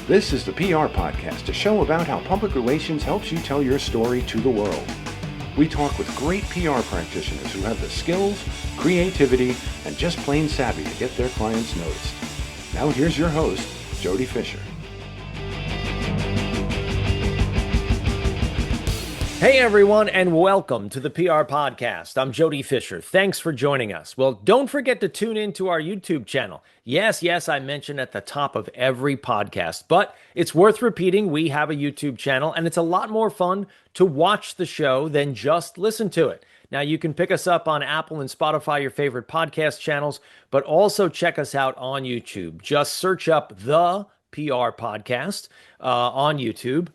This is the PR Podcast, a show about how public relations helps you tell your story to the world. We talk with great PR practitioners who have the skills, creativity, and just plain savvy to get their clients noticed. Now here's your host, Jody Fisher. Hey everyone, and welcome to the PR Podcast. I'm Jody Fisher. Thanks for joining us. Well, don't forget to tune in to our YouTube channel. Yes, I mention at the top of every podcast, but it's worth repeating. We have a YouTube channel, and it's a lot more fun to watch the show than just listen to it. Now, you can pick us up on Apple and Spotify, your favorite podcast channels, but also check us out on YouTube. Just search up the PR Podcast on YouTube.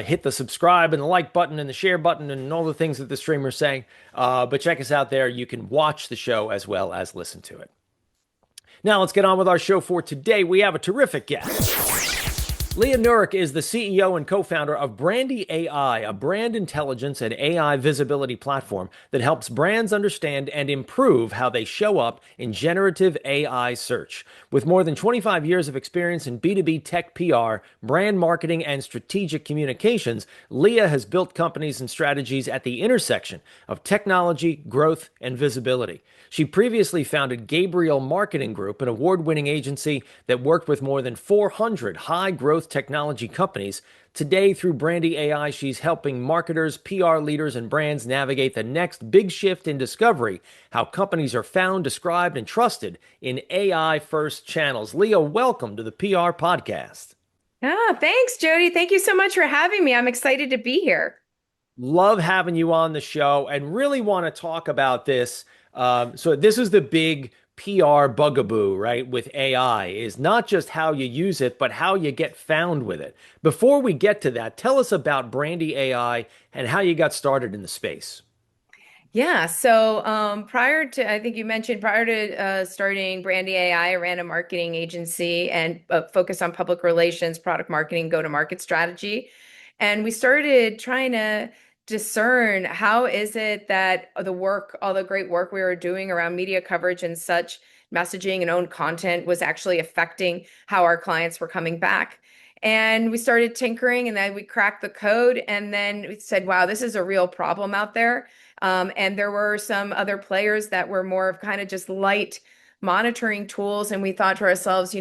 Hit the subscribe and the like button and the share button and all the things that the streamer's saying. But check us out there. You can watch the show as well as listen to it. Now let's get on with our show for today. We have a terrific guest. Leah Nurik is the CEO and co-founder of Brandi AI, a brand intelligence and AI visibility platform that helps brands understand and improve how they show up in generative AI search. With more than 25 years of experience in B2B tech PR, brand marketing, and strategic communications, Leah has built companies and strategies at the intersection of technology, growth, and visibility. She previously founded Gabriel Marketing Group, an award-winning agency that worked with more than 400 high-growth technology companies. Today, through Brandi AI, she's helping marketers, PR leaders, and brands navigate the next big shift in discovery, how companies are found, described, and trusted in AI-first channels. Leah, welcome to the PR Podcast. Thanks, Jody. Thank you so much for having me. I'm excited to be here. Love having you on the show and really want to talk about this. So this is the big PR bugaboo, right, with AI, is not just how you use it, but how you get found with it. Before we get to that, tell us about Brandi AI and how you got started in the space. Yeah, so prior to, I think you mentioned prior to starting Brandi AI, I ran a marketing agency and focused on public relations, product marketing, go-to-market strategy. And we started trying to discern how is it that the work, all the great work we were doing around media coverage and such, messaging and owned content was actually affecting how our clients were coming back. And we started tinkering, and then we cracked the code, and then we said, wow, this is a real problem out there. And there were some other players that were more of kind of just light monitoring tools. And we thought to ourselves,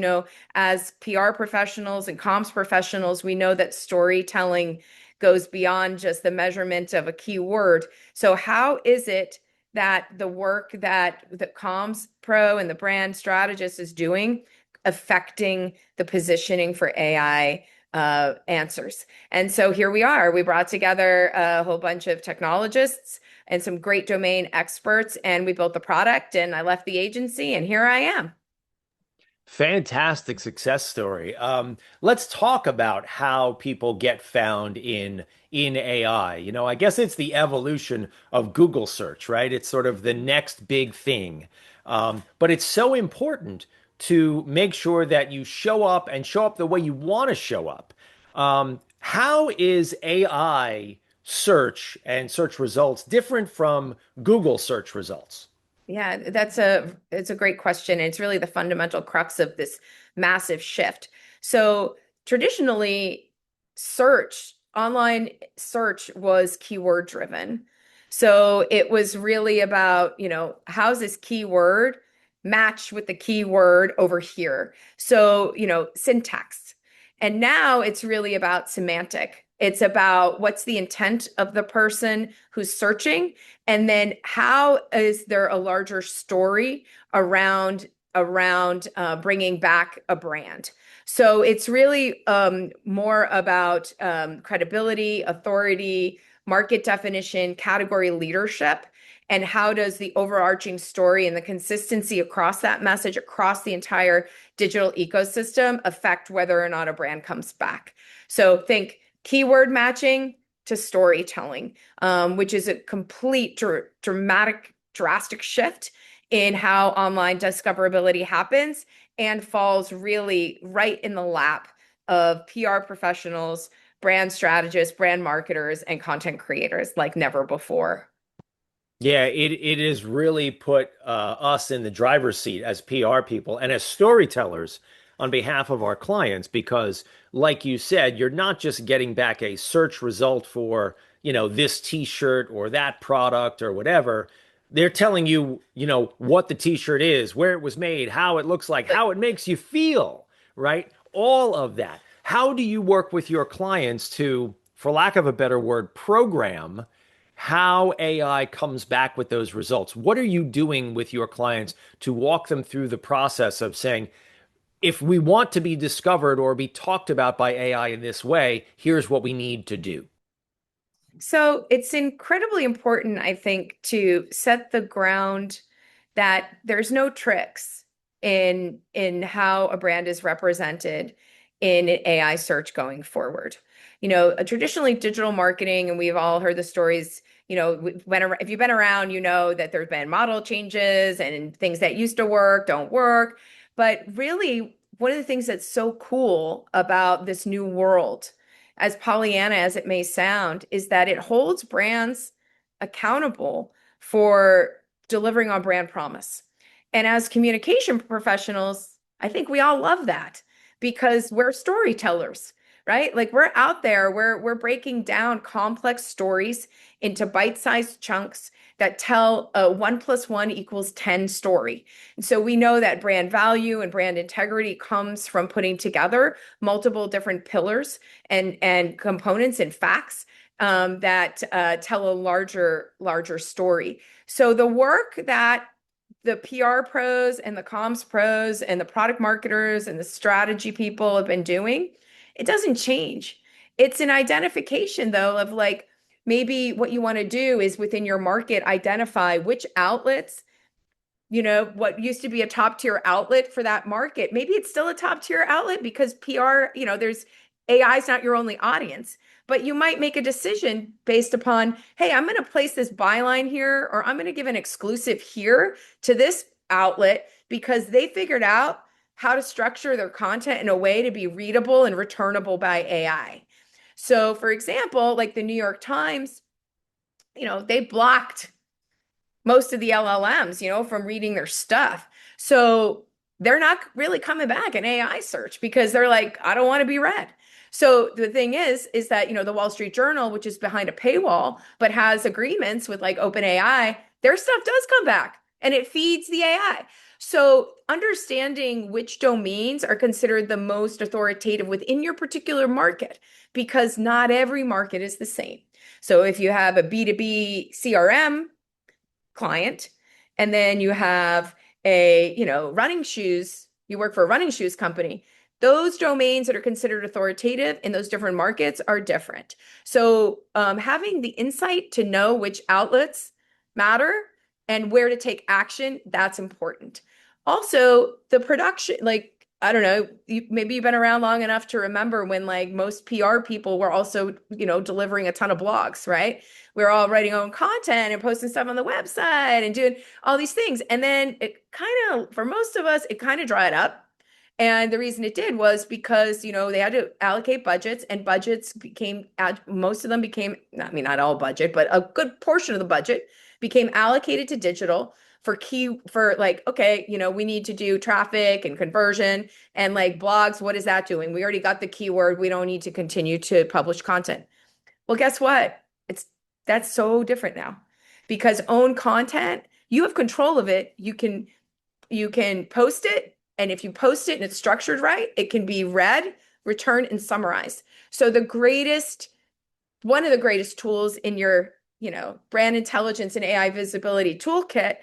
as PR professionals and comms professionals, we know that storytelling goes beyond just the measurement of a keyword. So how is it that the work that the comms pro and the brand strategist is doing affecting the positioning for AI answers? And so here we are. We brought together a whole bunch of technologists and some great domain experts, and we built the product, and I left the agency, and here I am. Fantastic success story. Let's talk about how people get found in AI. I guess it's the evolution of Google search, right? It's sort of the next big thing. But it's so important to make sure that you show up and show up the way you want to show up. How is AI search and search results different from Google search results? Yeah, it's a great question. And it's really the fundamental crux of this massive shift. So traditionally, online search was keyword driven. So it was really about, how's this keyword match with the keyword over here? So, syntax. And now it's really about semantic. It's about what's the intent of the person who's searching, and then how is there a larger story around bringing back a brand. So it's really more about credibility, authority, market definition, category leadership, and how does the overarching story and the consistency across that message, across the entire digital ecosystem affect whether or not a brand comes back. So think keyword matching to storytelling, which is a complete drastic shift in how online discoverability happens and falls really right in the lap of PR professionals, brand strategists, brand marketers, and content creators like never before. Yeah, it has really put us in the driver's seat as PR people and as storytellers. on behalf of our clients because, like you said, you're not just getting back a search result for, this t-shirt or that product or whatever. They're telling you, what the t-shirt is, where it was made, how it looks like, how it makes you feel, right? All of that. How do you work with your clients to, for lack of a better word, program how AI comes back with those results? What are you doing with your clients to walk them through the process of saying, if we want to be discovered or be talked about by AI in this way, here's what we need to do? So it's incredibly important, I think, to set the ground that there's no tricks in how a brand is represented in an AI search going forward. Traditionally digital marketing, and we've all heard the stories, if you've been around, you know that there's been model changes and things that used to work don't work. But really, one of the things that's so cool about this new world, as Pollyanna as it may sound, is that it holds brands accountable for delivering on brand promise. And as communication professionals, I think we all love that because we're storytellers, right? Like we're out there, we're breaking down complex stories into bite-sized chunks that tell a 1 + 1 = 10 story. And so we know that brand value and brand integrity comes from putting together multiple different pillars and components and facts that tell a larger story. So the work that the PR pros and the comms pros and the product marketers and the strategy people have been doing, it doesn't change. It's an identification, though, of like maybe what you want to do is within your market, identify which outlets, what used to be a top tier outlet for that market. Maybe it's still a top tier outlet because PR, there's AI is not your only audience, but you might make a decision based upon, hey, I'm going to place this byline here, or I'm going to give an exclusive here to this outlet because they figured out how to structure their content in a way to be readable and returnable by AI. So, for example, like the New York Times, they blocked most of the LLMs, from reading their stuff. So they're not really coming back in AI search because they're like, I don't want to be read. So the thing is that, the Wall Street Journal, which is behind a paywall, but has agreements with like OpenAI, their stuff does come back and it feeds the AI. So understanding which domains are considered the most authoritative within your particular market, because not every market is the same. So if you have a B2B CRM client, and then you have a, running shoes, you work for a running shoes company, those domains that are considered authoritative in those different markets are different. So having the insight to know which outlets matter and where to take action, that's important. Also, the production, like, I don't know, maybe you've been around long enough to remember when like most PR people were also, delivering a ton of blogs, right? We're all writing our own content and posting stuff on the website and doing all these things. And then it kind of, for most of us, it kind of dried up. And the reason it did was because, they had to allocate budgets, and budgets became, most of them became, I mean, not all budget, but a good portion of the budget became allocated to digital for like, okay, we need to do traffic and conversion and like blogs. What is that doing? We already got the keyword. We don't need to continue to publish content. Well, guess what? That's so different now because own content, you have control of it. You can post it. And if you post it and it's structured right, it can be read, returned, and summarized. So one of the greatest tools in your, brand intelligence and AI visibility toolkit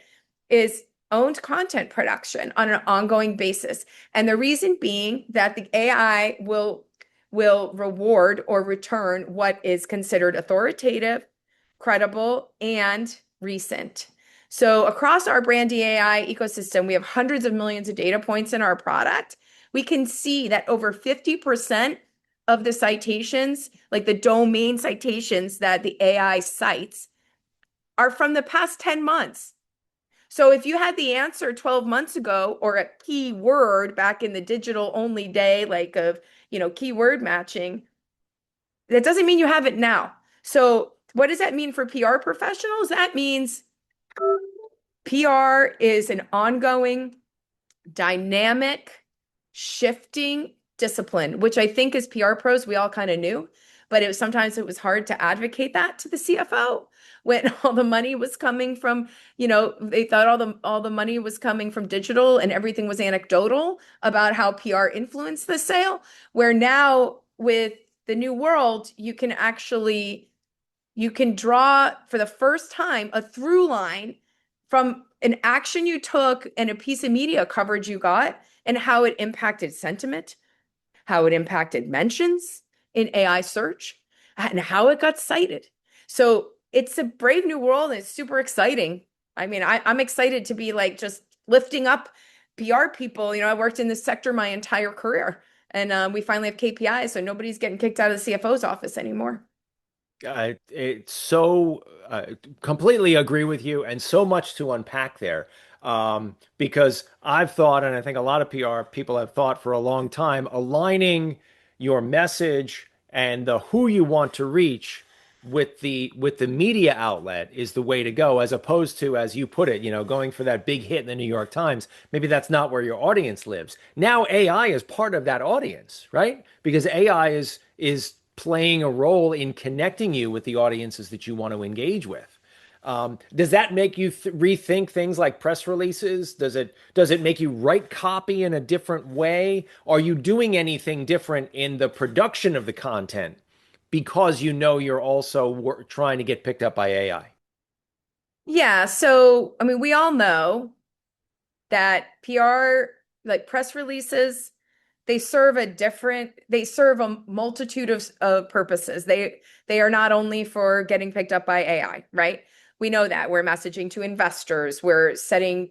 is owned content production on an ongoing basis. And the reason being that the AI will reward or return what is considered authoritative, credible, and recent. So across our Brandi AI ecosystem, we have hundreds of millions of data points in our product. We can see that over 50% of the citations, like the domain citations that the AI cites, are from the past 10 months. So if you had the answer 12 months ago or a keyword back in the digital only day, like of, keyword matching, that doesn't mean you have it now. So what does that mean for PR professionals? That means PR is an ongoing, dynamic shifting discipline, which I think as PR pros, we all kind of knew, but sometimes it was hard to advocate that to the CFO when all the money was coming from, they thought all the money was coming from digital and everything was anecdotal about how PR influenced the sale, where now with the new world, you can draw for the first time a through line from an action you took and a piece of media coverage you got and how it impacted sentiment, how it impacted mentions in AI search, and how it got cited. So it's a brave new world and it's super exciting. I mean, I'm excited to be like just lifting up PR people. I worked in this sector my entire career, and we finally have KPIs, so nobody's getting kicked out of the CFO's office anymore. It's so completely agree with you, and so much to unpack there. Because I've thought, and I think a lot of PR people have thought for a long time, aligning your message and the who you want to reach with the media outlet is the way to go, as opposed to, as you put it, going for that big hit in the New York Times. Maybe that's not where your audience lives. Now AI is part of that audience, right? Because AI is playing a role in connecting you with the audiences that you want to engage with. Does that make you rethink things like press releases? Does it make you write copy in a different way? Are you doing anything different in the production of the content because you're also trying to get picked up by AI? Yeah, so I mean, we all know that PR, like press releases, they serve a multitude of purposes. They are not only for getting picked up by AI, right? We know that we're messaging to investors, we're setting,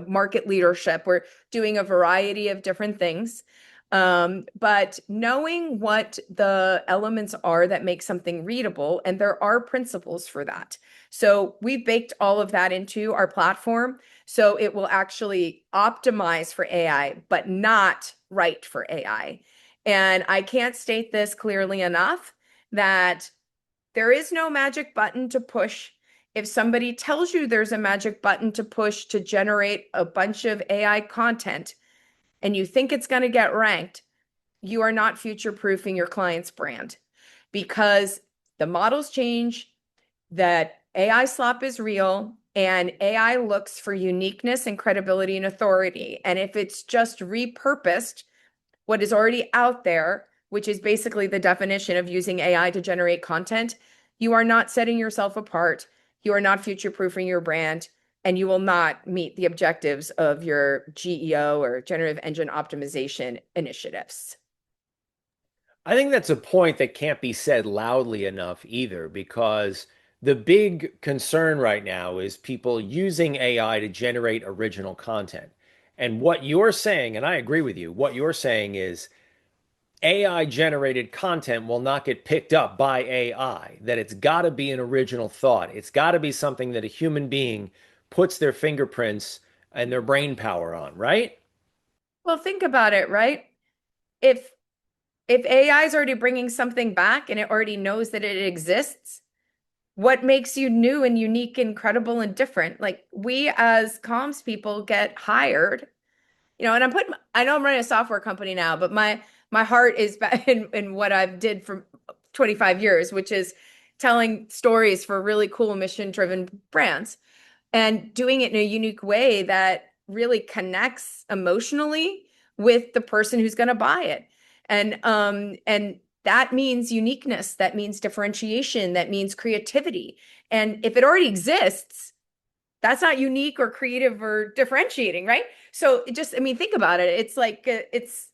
market leadership, we're doing a variety of different things. But knowing what the elements are that make something readable, and there are principles for that. So we've baked all of that into our platform. So it will actually optimize for AI, but not write for AI. And I can't state this clearly enough that there is no magic button to push. If somebody tells you there's a magic button to push to generate a bunch of AI content and you think it's going to get ranked, you are not future-proofing your client's brand because the models change, that AI slop is real, and AI looks for uniqueness and credibility and authority. And if it's just repurposed what is already out there, which is basically the definition of using AI to generate content, you are not setting yourself apart. You are not future-proofing your brand, and you will not meet the objectives of your GEO or generative engine optimization initiatives. I think that's a point that can't be said loudly enough either, because the big concern right now is people using AI to generate original content. And what you're saying, and I agree with you, what you're saying is AI generated content will not get picked up by AI, that it's got to be an original thought. It's got to be something that a human being puts their fingerprints and their brain power on, right? Well, think about it, right? If if AI is already bringing something back and it already knows that it exists, what makes you new and unique and credible and different? Like we as comms people get hired, and I know I'm running a software company now, but my heart is back in what I've did for 25 years, which is telling stories for really cool mission-driven brands and doing it in a unique way that really connects emotionally with the person who's going to buy it. And that means uniqueness, that means differentiation, that means creativity. And if it already exists, that's not unique or creative or differentiating, right? So I mean, think about it. It's like it's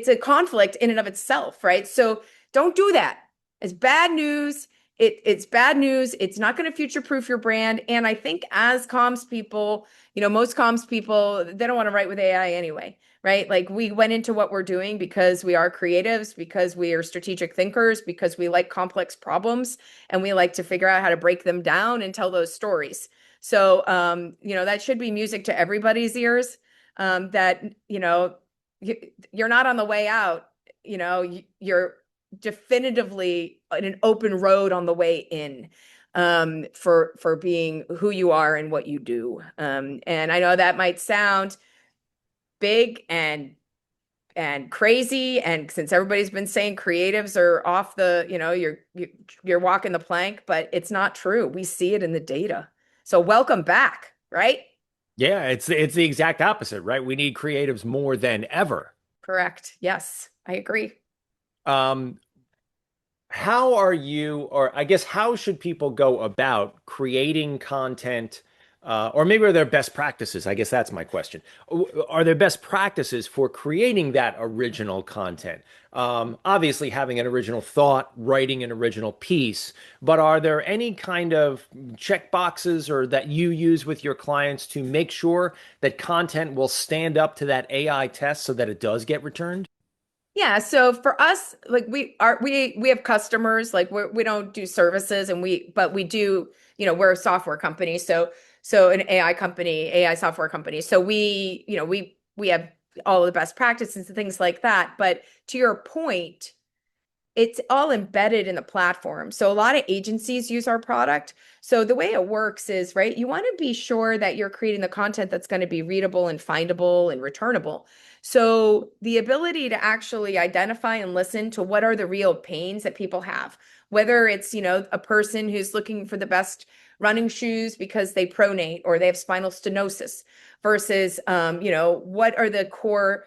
a conflict in and of itself, right? So don't do that. It's bad news. It's bad news. It's not going to future-proof your brand. And I think as comms people, most comms people, they don't want to write with AI anyway, right? Like we went into what we're doing because we are creatives, because we are strategic thinkers, because we like complex problems and we like to figure out how to break them down and tell those stories. So, that should be music to everybody's ears, that, you're not on the way out, you're definitively in an open road on the way in, for being who you are and what you do. And I know that might sound big and and crazy. And since everybody's been saying creatives are off the, you're walking the plank, but it's not true. We see it in the data. So welcome back, right? Yeah, it's the exact opposite, right? We need creatives more than ever. Correct. Yes, I agree. Um, how are you, or I guess, how should people go about creating content, or maybe are there best practices? I guess that's my question. Are there best practices for creating that original content? Obviously, having an original thought, writing an original piece, but are there any kind of check boxes or that you use with your clients to make sure that content will stand up to that AI test so that it does get returned? Yeah, so for us, like we have customers, like we don't do services and but we do, we're a software company. So an AI company, AI software company. So we have all of the best practices and things like that. But to your point, it's all embedded in the platform. So a lot of agencies use our product. So the way it works is, right, you want to be sure that you're creating the content that's going to be readable and findable and returnable. So the ability to actually identify and listen to what are the real pains that people have, whether it's, a person who's looking for the best running shoes because they pronate or they have spinal stenosis versus, what are the core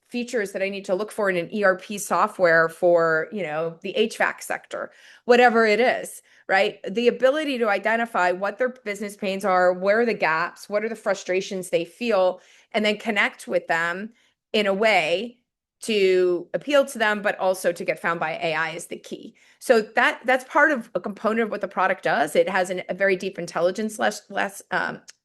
features that I need to look for in an ERP software for, the HVAC sector, whatever it is, right? The ability to identify what their business pains are, where are the gaps, what are the frustrations they feel, and then connect with them in a way to appeal to them, but also to get found by AI is the key. So that's part of a component of what the product does. It has a very deep intelligence less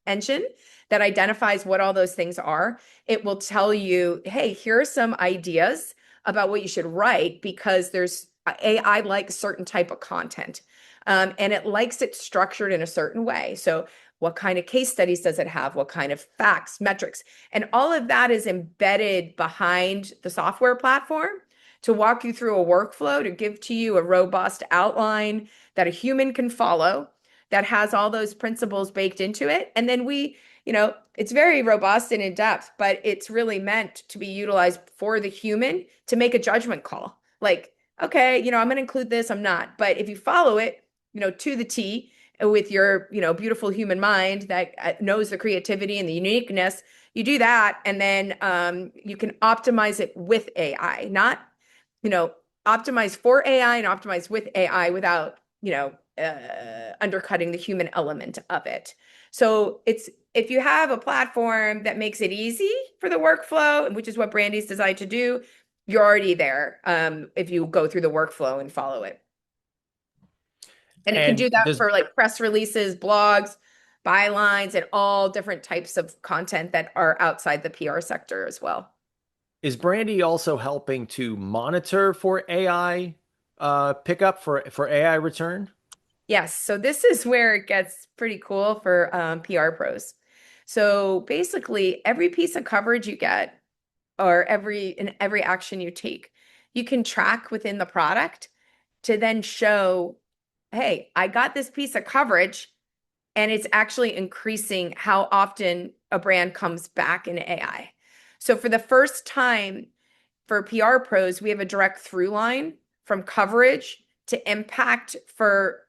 engine that identifies what all those things are. It will tell you, hey, here are some ideas about what you should write because there's AI likes certain type of content. And it likes it structured in a certain way. So what kind of case studies does it have? What kind of facts, metrics? And all of that is embedded behind the software platform to walk you through a workflow, to give to you a robust outline that a human can follow that has all those principles baked into it. And then it's very robust and in depth, but it's really meant to be utilized for the human to make a judgment call. Like, okay, I'm going to include this, I'm not. But if you follow it, to the T with your, beautiful human mind that knows the creativity and the uniqueness, you do that. And then you can optimize it with AI, not, optimize for AI and optimize with AI without, undercutting the human element of it. So if you have a platform that makes it easy for the workflow, which is what Brandi's designed to do, you're already there if you go through the workflow and follow it. And it can And do that does for like press releases, blogs, bylines, and all different types of content that are outside the PR sector as well. Is Brandi also helping to monitor for AI pickup for AI return? Yes, so this is where it gets pretty cool for PR pros. So basically, every piece of coverage you get, or every action you take, you can track within the product to then show, hey, I got this piece of coverage, and it's actually increasing how often a brand comes back in AI. So for the first time for PR pros, we have a direct through line from coverage to impact for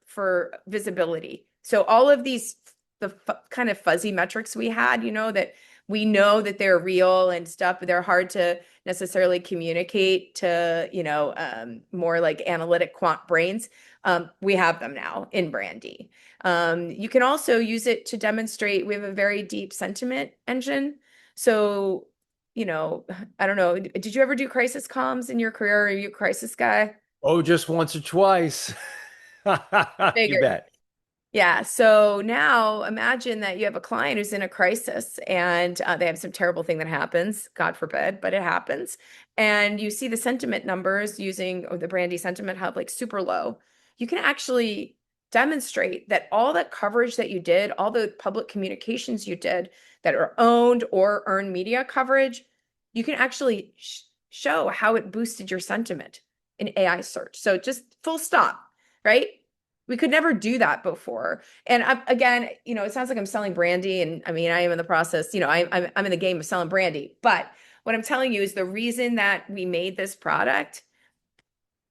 visibility. So all of these kind of fuzzy metrics we had, that we know that they're real and stuff, but they're hard to necessarily communicate to, more like analytic quant brains. We have them now in Brandi. You can also use it to demonstrate. We have a very deep sentiment engine. So, I don't know. Did you ever do crisis comms in your career? Are you a crisis guy? Oh, just once or twice. You Figured. bet. Yeah. So now imagine that you have a client who's in a crisis and they have some terrible thing that happens, God forbid, but it happens. And you see the sentiment numbers using or the Brandi Sentiment Hub like super low. You can actually demonstrate that all that coverage that you did, all the public communications you did that are owned or earned media coverage, you can actually show how it boosted your sentiment in AI search. So just full stop, right? We could never do that before. And again, it sounds like I'm selling Brandi, and I mean, I am in the process. I'm in the game of selling Brandi. But What I'm telling you is the reason that we made this product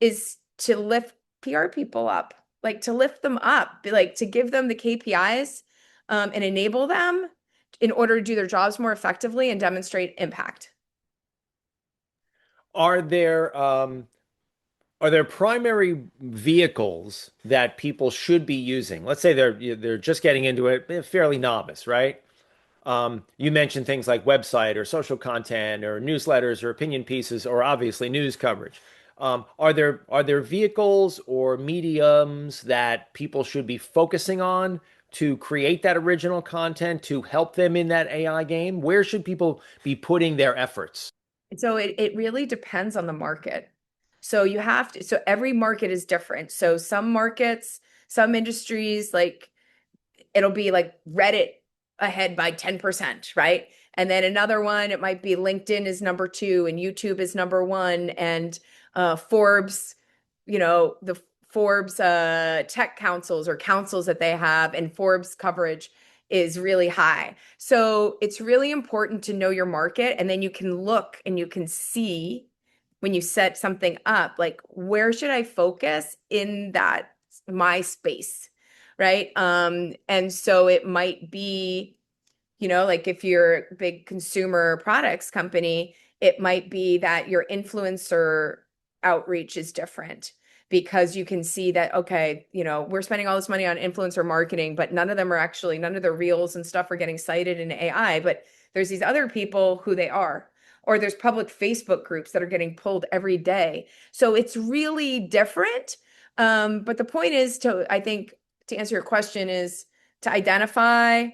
is to lift PR people up, like to lift them up, like to give them the KPIs and enable them in order to do their jobs more effectively and demonstrate impact. Are there primary vehicles that people should be using? Let's say they're just getting into it, they're fairly novice, right? You mentioned things like website or social content or newsletters or opinion pieces or obviously news coverage. Are there vehicles or mediums that people should be focusing on to create that original content to help them in that AI game? Where should people be putting their efforts? So it really depends on the market. So you have to, so every market is different. So some markets, some industries, like it'll be like Reddit ahead by 10%, right? And then another one, it might be LinkedIn is number two and YouTube is number one. And Forbes, the Forbes tech councils or councils that they have and Forbes coverage is really high. So it's really important to know your market. And then you can look and you can see when you set something up, like where should I focus in that my space? Right. And so it might be, like if you're a big consumer products company, it might be that your influencer outreach is different because you can see that, okay, we're spending all this money on influencer marketing, but none of the reels and stuff are getting cited in AI, but there's these other people who they are, or there's public Facebook groups that are getting pulled every day. So it's really different. But the point is I think, to answer your question, is to identify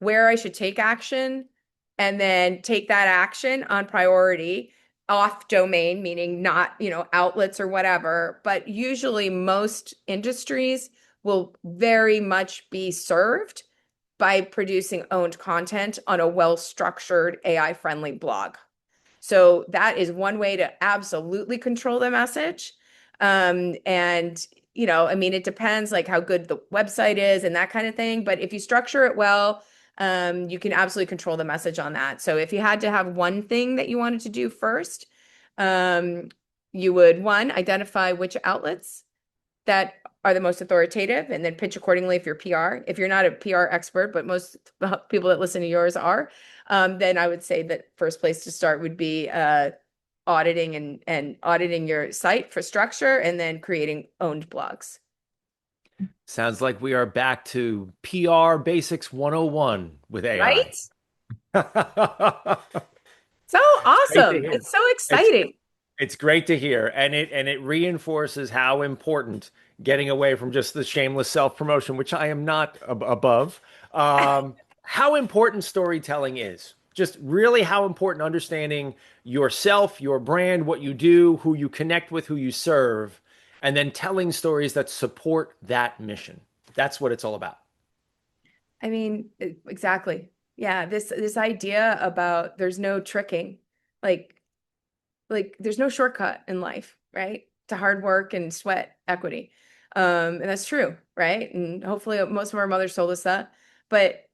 where I should take action and then take that action on priority off domain, meaning not, outlets or whatever. But usually most industries will very much be served by producing owned content on a well-structured AI-friendly blog. So that is one way to absolutely control the message. And I mean, it depends like how good the website is and that kind of thing. But if you structure it well, you can absolutely control the message on that. So if you had to have one thing that you wanted to do first, you would, one, identify which outlets that are the most authoritative and then pitch accordingly if you're PR. If you're not a PR expert, but most people that listen to yours are, then I would say that first place to start would be auditing and auditing your site for structure and then creating owned blogs. Sounds like we are back to PR Basics 101 with AI. Right? So Great to awesome. hear. It's so It's exciting. It's great to hear, and it reinforces how important getting away from just the shameless self-promotion, which I am not above. How important storytelling is. Just really how important understanding yourself, your brand, what you do, who you connect with, who you serve, and then telling stories that support that mission. That's what it's all about. I mean, exactly. Yeah, this idea about there's no tricking. Like there's no shortcut in life, right? To hard work and sweat equity. And that's true, right? And hopefully most of our mothers told us that. But,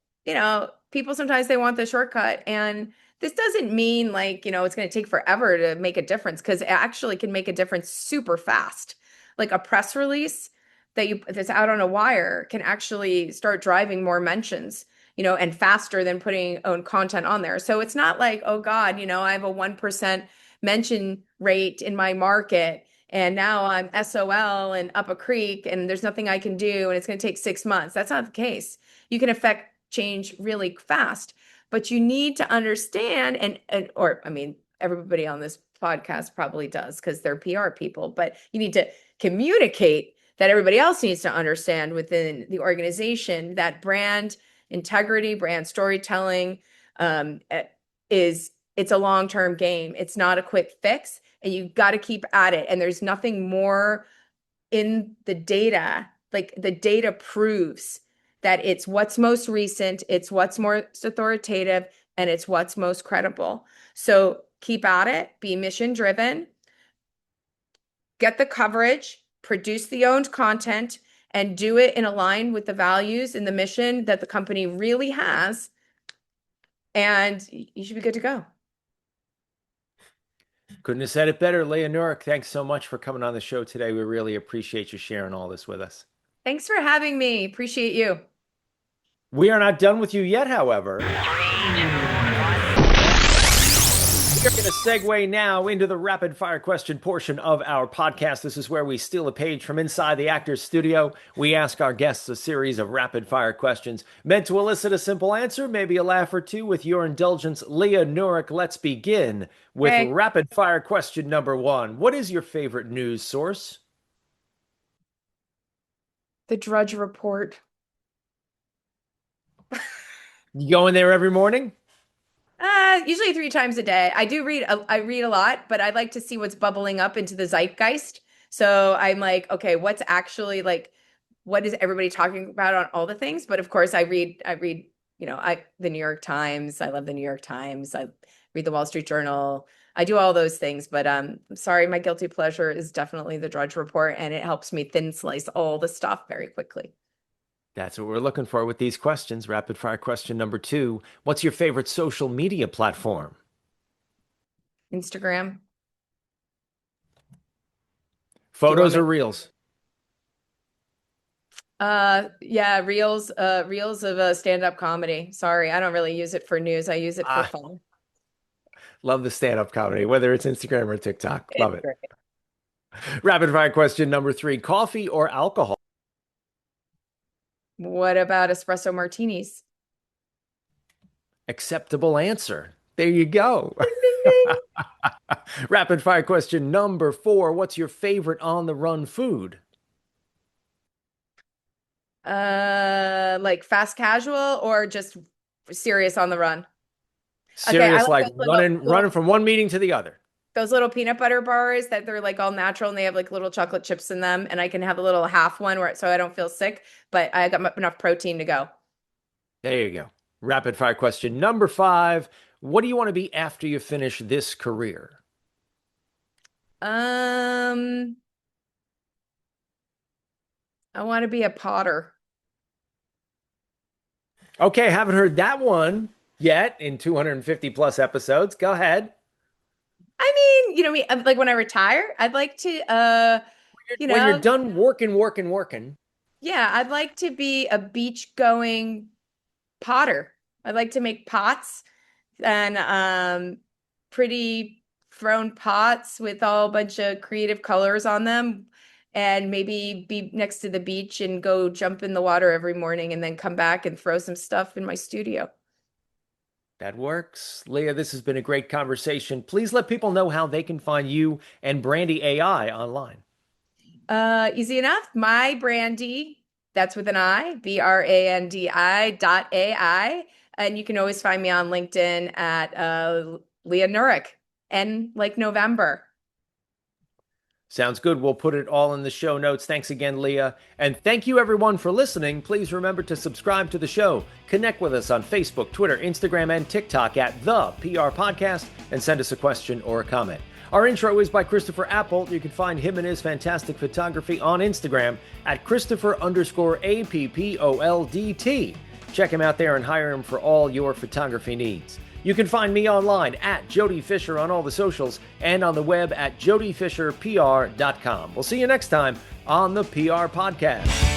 people sometimes they want the shortcut. And this doesn't mean like, it's going to take forever to make a difference because it actually can make a difference super fast. Like a press release that's out on a wire can actually start driving more mentions, and faster than putting own content on there. So it's not like, oh God, I have a 1% mention rate in my market and now I'm SOL and up a creek and there's nothing I can do and it's going to take 6 months. That's not the case. You can affect change really fast, but you need to understand or I mean, everybody on this podcast probably does because they're PR people, but you need to communicate that everybody else needs to understand within the organization that brand integrity, brand storytelling is it's a long-term game. It's not a quick fix, and you've got to keep at it. And there's nothing more in the data. Like the data proves that it's what's most recent, it's what's most authoritative, and it's what's most credible. So keep at it, be mission driven, get the coverage, produce the owned content, and do it in line with the values and the mission that the company really has. And you should be good to go. Couldn't have said it better, Leah Nurik. Thanks so much for coming on the show today. We really appreciate you sharing all this with us. Thanks for having me. Appreciate you. We are not done with you yet, however. We're going to segue now into the rapid fire question portion of our podcast. This is where we steal a page from inside the actor's studio. We ask our guests a series of rapid fire questions meant to elicit a simple answer, maybe a laugh or two. With your indulgence, Leah Nurik, let's begin with rapid fire question number 1. What is your favorite news source? The Drudge Report. You go in there every morning? Usually 3 times a day. I read a lot, but I like to see what's bubbling up into the zeitgeist. So I'm like, okay, what's actually like, what is everybody talking about on all the things? But of course I read, the New York Times. I love the New York Times. I read the Wall Street Journal. I do all those things, but I'm sorry, my guilty pleasure is definitely the Drudge Report, and it helps me thin slice all the stuff very quickly. That's what we're looking for with these questions. Rapid fire question number 2. What's your favorite social media platform? Instagram. Photos or reels? Yeah, reels of stand-up comedy. Sorry, I don't really use it for news. I use it for fun. Love the stand-up comedy, whether it's Instagram or TikTok. Love it. Great. Rapid fire question number 3. Coffee or alcohol? What about espresso martinis? Acceptable answer. There you go. Rapid fire question number 4. What's your favorite on-the-run food? Like fast casual or just serious on the run? Serious, okay, like running from one meeting to the other. Those little peanut butter bars that they're like all natural and they have like little chocolate chips in them, and I can have a little half one so I don't feel sick, but I got enough protein to go. There you go. Rapid fire question number 5. What do you want to be after you finish this career? I want to be a potter. Okay, haven't heard that one yet in 250 plus episodes. Go ahead. I mean, like when I retire, I'd like to, when you're done working. Yeah, I'd like to be a beach going potter. I'd like to make pots and pretty thrown pots with all a bunch of creative colors on them, and maybe be next to the beach and go jump in the water every morning and then come back and throw some stuff in my studio. That works. Leah, this has been a great conversation. Please let people know how they can find you and Brandi AI online. Easy enough. My Brandi, that's with an I, BRANDI.ai. And you can always find me on LinkedIn at Leah Nurik, N like November. Sounds good. We'll put it all in the show notes. Thanks again, Leah. And thank you, everyone, for listening. Please remember to subscribe to the show. Connect with us on Facebook, Twitter, Instagram, and TikTok at The PR Podcast, and send us a question or a comment. Our intro is by Christopher Appold. You can find him and his fantastic photography on Instagram at Christopher_APPOLDT. Check him out there and hire him for all your photography needs. You can find me online at Jody Fisher on all the socials and on the web at jodyfisherpr.com. We'll see you next time on the PR Podcast.